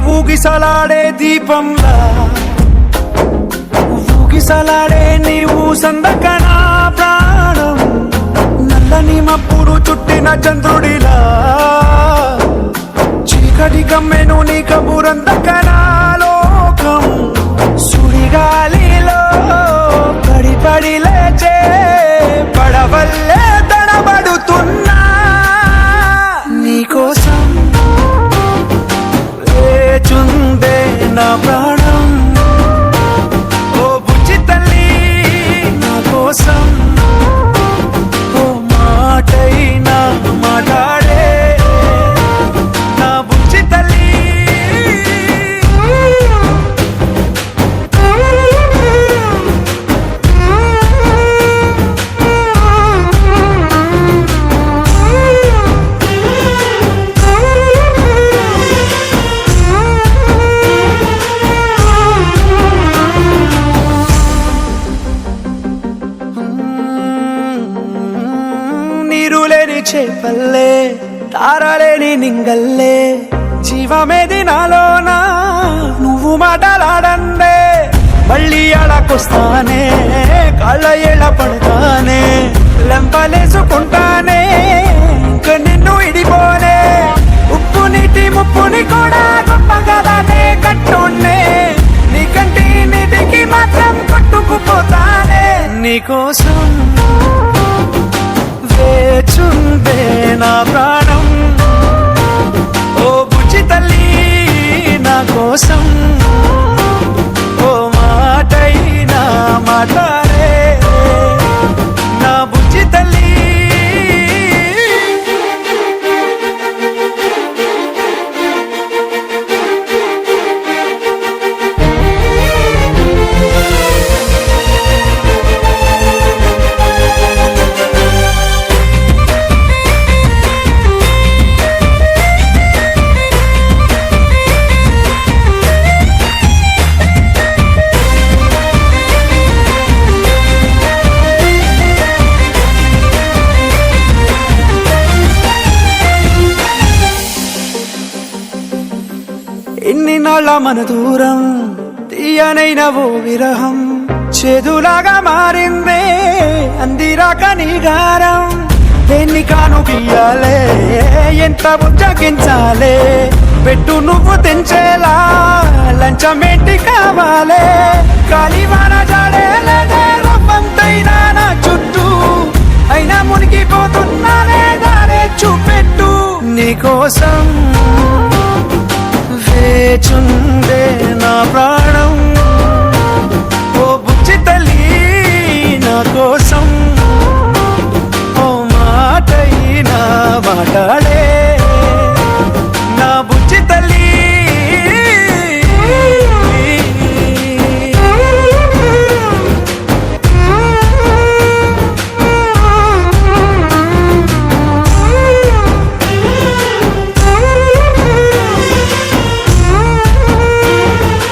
ఊగిసలాడే దీపంలా ఊగిసలాడే నీవు సందకనా ప్రాణం నల్లని మప్పుడు చుట్టిన చంద్రుడిలా చీకటి కమ్మెను నీ కబురందకనా లోకం సుడిగాలిలో పడి పడి లేచే పడవల్లే తడబడుతున్నా నీకోసం వేచుందే నా ప్రాణం ఓ బుజ్జి తల్లి నా కోసం ఓ మాటైనా మాట్లాడే నా బుజ్జి తల్లి నీరులేని చేపల్లే తారలేని నింగల్లే జీవమేది నాలోనా నువ్వు మాటలాడందే మళ్ళీ అడకొస్తానే కాళ్ళ ఏళ్ళ పడతానే లెంపలేసుకుంటానే ఇంక నిన్ను ఇడిపోనే ఉప్పు నీటి ముప్పుని కూడా గొప్పగదానే కట్టున్నే నీ కంటి నీటికి మాత్రం కొట్టుకుపోతానే నీకోసం వేచుందే నా ప్రాణం ఓ బుజ్జి తల్లి నా కోసం ఓ మాటైనా మాట్లాడే నా బుజ్జి తల్లి ఎన్ని నాళ్ళ మన దూరం తీయనైన ఓ విరహం చేదులాగా మారిందే అందిరాక నీగారం దేన్ని కాను గీయాలే ఎంత బుజ్జగించాలే పెట్టు నువ్వు తెంచేలా లంచమేంటి కావాలే కాలివాన జాడేలే రవ్వంతైనా నా చుట్టూ అయినా మునిగిపోతున్నానే దారే చూపెట్టు నీకోసం వేచుందే నా ప్రాణం ఓ బుజ్జి తల్లి నా కోసం ఓ మాటైనా మాట్లాడే